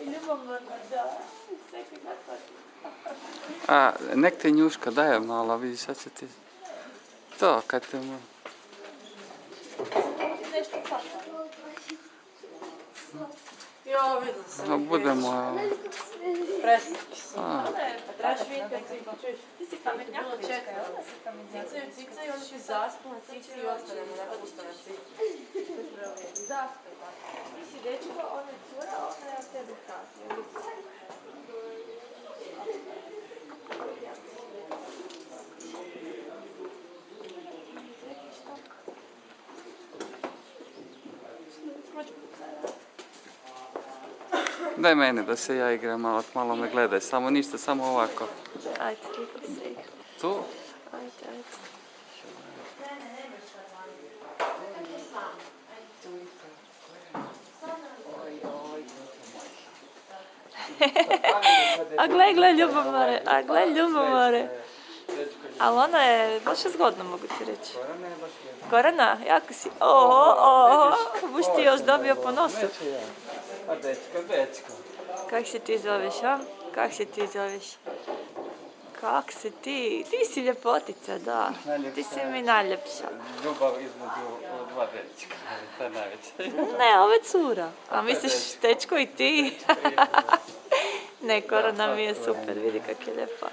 Ljubomorna, da. Sve kad zapati. A, nek te njuška, daj je malo, vidiš, sad će ti... To, kad te mu... Nešto pata. Jo, vidim se. Budemo... Presliči su. Pa trebaš vidjeti kad si, čuješ, ti si pametnjaka bilo četvero. Cicaju, onda ti zaspu na cici i ostanemo na pusto na cici. Zaspe tako. Ti si dečko, ona je cura, ona je od tebe kasnije. Daj meni da se ja igram, malo me gledaj, samo ništa, samo ovako. Ajde, ti se igra. Tu? Ajde. A gle ljubomore, ali ona je baš zgodna, mogu ti reći. Gorana, jako si, buš ti još dobio po nosu. A dečko. Kak se ti zoveš, a? Kak se ti zoveš? Kak se ti? Ti si ljepotica, da. Ti si mi najljepša. Ljubav između dva dečka, to je najveće. Ne, ovo je cura. A misliš dečko i ti? Ne, Korona mi je super, vidi kak je lijepa.